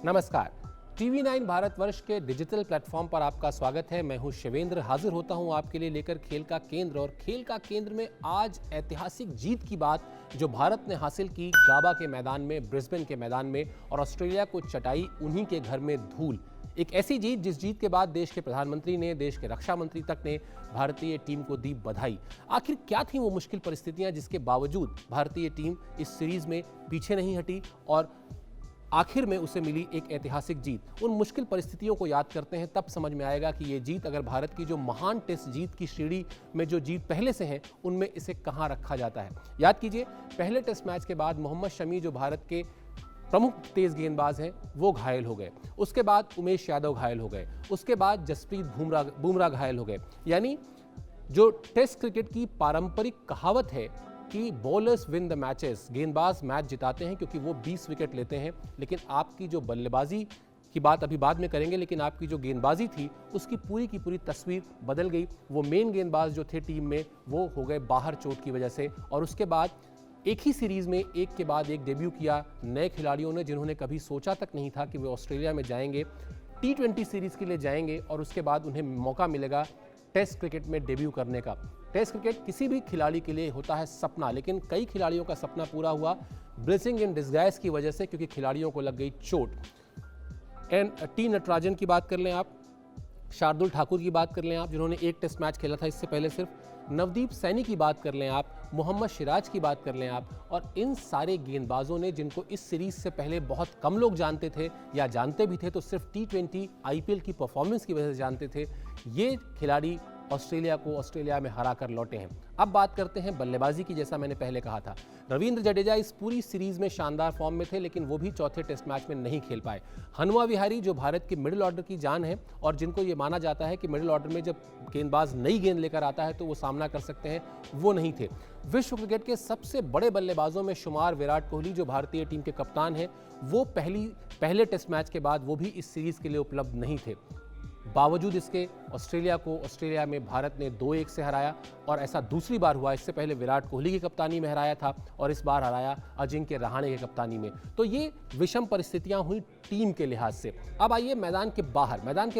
नमस्कार। टीवी 9 भारतवर्ष के digital platform पर आपका स्वागत है। मैं हूं शिवेंद्र, हाजिर होता हूं आपके लिए लेकर खेल का केंद्र। और खेल का केंद्र में आज ऐतिहासिक जीत की बात जो भारत ने हासिल की गाबा के मैदान में, ब्रिस्बेन के मैदान में, और ऑस्ट्रेलिया को चटाई उन्हीं के घर में धूल। एक ऐसी जीत जिस जीत के बाद देश के प्रधानमंत्री ने, देश के रक्षा मंत्री तक ने भारतीय टीम को दी बधाई। आखिर क्या थी वो मुश्किल परिस्थितियां जिसके बावजूद भारतीय टीम इस सीरीज में पीछे नहीं हटी और आखिर में उसे मिली एक ऐतिहासिक जीत। उन मुश्किल परिस्थितियों को याद करते हैं, तब समझ में आएगा कि ये जीत अगर भारत की जो महान टेस्ट जीत की श्रेणी में जो जीत पहले से है उनमें इसे कहां रखा जाता है। याद कीजिए, पहले टेस्ट मैच के बाद मोहम्मद शमी जो भारत के प्रमुख तेज गेंदबाज हैं वो घायल हो गए। उसके बाद उमेश यादव घायल हो गए। उसके बाद जसप्रीत बुमराह घायल हो गए। यानी जो टेस्ट क्रिकेट की पारंपरिक कहावत है कि बॉलर्स विन द मैचेस, गेंदबाज मैच जिताते हैं क्योंकि वो 20 विकेट लेते हैं, लेकिन आपकी जो बल्लेबाजी की बात अभी बाद में करेंगे, लेकिन आपकी जो गेंदबाजी थी उसकी की पूरी तस्वीर बदल गई। वो मेन गेंदबाज जो थे टीम में वो हो गए बाहर चोट की वजह से। और उसके बाद एक ही सीरीज में एक के बाद एक डेब्यू किया नए खिलाड़ियों ने, जिन्होंने कभी सोचा तक नहीं था कि वे ऑस्ट्रेलिया में जाएंगे, T20 सीरीज के लिए जाएंगे और उसके बाद उन्हें मौका मिलेगा टेस्ट क्रिकेट में डेब्यू करने का। टेस्ट क्रिकेट किसी भी खिलाड़ी के लिए होता है सपना, लेकिन कई खिलाड़ियों का सपना पूरा हुआ ब्लेसिंग इन डिस्गाइज की वजह से, क्योंकि खिलाड़ियों को लग गई चोट। टी नटराजन की बात कर लें आप, शार्दुल ठाकुर की बात कर लें आप, जिन्होंने एक टेस्ट मैच खेला था इससे पहले सिर्फ, नवदीप सैनी की बात कर लें आप, मोहम्मद सिराज की बात कर लें आप, और इन सारे गेंदबाजों ने जिनको इस सीरीज से पहले बहुत कम लोग जानते थे या जानते भी थे तो सिर्फ T20 IPL की परफॉर्मेंस की वजह से जानते थे, ये खिलाड़ी ऑस्ट्रेलिया को ऑस्ट्रेलिया में हरा कर लौटे हैं। अब बात करते हैं बल्लेबाजी की। जैसा मैंने पहले कहा था, रविंद्र जडेजा इस पूरी सीरीज में शानदार फॉर्म में थे, लेकिन वो भी चौथे टेस्ट मैच में नहीं खेल पाए। हनुमा विहारी जो भारत की मिडिल ऑर्डर की जान है और जिनको ये माना जाता है कि मिडिल ऑर्डर में जब गेंदबाज नई गेंद लेकर आता है तो वो सामना कर सकते हैं, वो नहीं थे। विश्व क्रिकेट के सबसे बड़े बल्लेबाजों में शुमार विराट कोहली जो भारतीय टीम के कप्तान हैं, वो पहले टेस्ट मैच के बाद वो भी इस सीरीज के लिए उपलब्ध नहीं थे। बावजूद इसके ऑस्ट्रेलिया में भारत ने 2-1 से हराया, और ऐसा दूसरी बार हुआ। इससे पहले विराट कोहली की कप्तानी में हराया था और इस बार हराया अजिंक्य रहाणे की कप्तानी में। तो ये विषम परिस्थितियां हुई टीम के लिहाज से। अब आइए मैदान के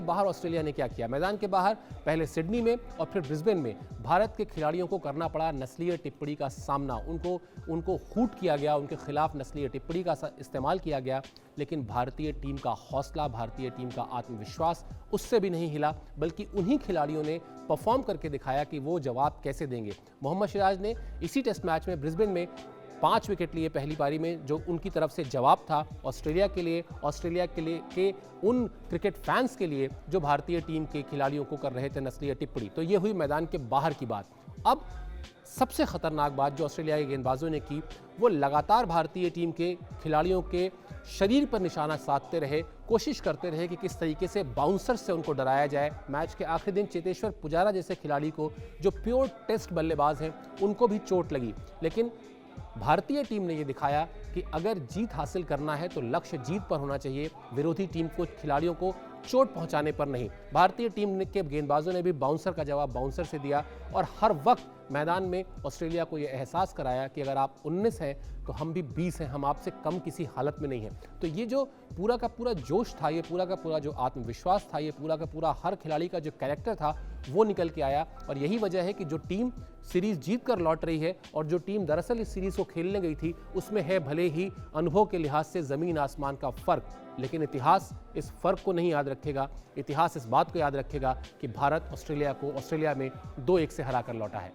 बाहर ऑस्ट्रेलिया ने क्या किया। मैदान के बाहर पहले सिडनी में और फिर ब्रिस्बेन में भारत के खिलाड़ियों को करना पड़ा नस्लीय टिप्पणी का सामना। उनको हूट किया गया, उनके खिलाफ नस्लीय टिप्पणी का इस्तेमाल किया गया, लेकिन भारतीय टीम का हौसला, भारतीय टीम का आत्मविश्वास उससे भी नहीं हिला, बल्कि उन्हीं खिलाड़ियों ने परफॉर्म करके दिखाया कि वो जवाब कैसे देंगे। मोहम्मद सिराज ने इसी टेस्ट मैच में ब्रिस्बेन में 5 विकेट लिए पहली पारी में, जो उनकी तरफ से जवाब था ऑस्ट्रेलिया के लिए के उन क्रिकेट फैंस के लिए जो भारतीय टीम के खिलाड़ियों को कर रहे थे नस्लीय टिप्पणी। तो ये हुई मैदान के बाहर की बात। अब सबसे खतरनाक बात जो ऑस्ट्रेलिया के गेंदबाजों ने की, वो लगातार भारतीय टीम के खिलाड़ियों के शरीर पर निशाना साधते रहे, कोशिश करते रहे कि किस तरीके से बाउंसर से उनको डराया जाए। मैच के आखिरी दिन चेतेश्वर पुजारा जैसे खिलाड़ी को, जो प्योर टेस्ट बल्लेबाज हैं, उनको भी चोट लगी, लेकिन भारतीय टीम ने यह दिखाया कि अगर जीत हासिल करना है तो लक्ष्य जीत पर होना चाहिए, विरोधी टीम को, खिलाड़ियों को चोट पहुंचाने पर नहीं। भारतीय टीम के गेंदबाजों ने भी बाउंसर का जवाब बाउंसर से दिया और हर वक्त मैदान में ऑस्ट्रेलिया को यह एहसास कराया कि अगर आप 19 हैं तो हम भी 20 हैं, हम आपसे कम किसी हालत में नहीं हैं। तो ये जो पूरा का पूरा जोश था, ये पूरा का पूरा जो आत्मविश्वास था, ये पूरा का पूरा हर खिलाड़ी का जो कैरेक्टर था, वो निकल के आया। और यही वजह है कि जो टीम सीरीज जीत कर लौट रही है और जो टीम दरअसल इस सीरीज को खेलने गई थी, उसमें है भले ही अनुभव के लिहाज से ज़मीन आसमान का फ़र्क, लेकिन इतिहास इस फ़र्क को नहीं याद रखेगा। इतिहास इस बात को याद रखेगा कि भारत ऑस्ट्रेलिया को ऑस्ट्रेलिया में 2-1 से हरा कर लौटा है।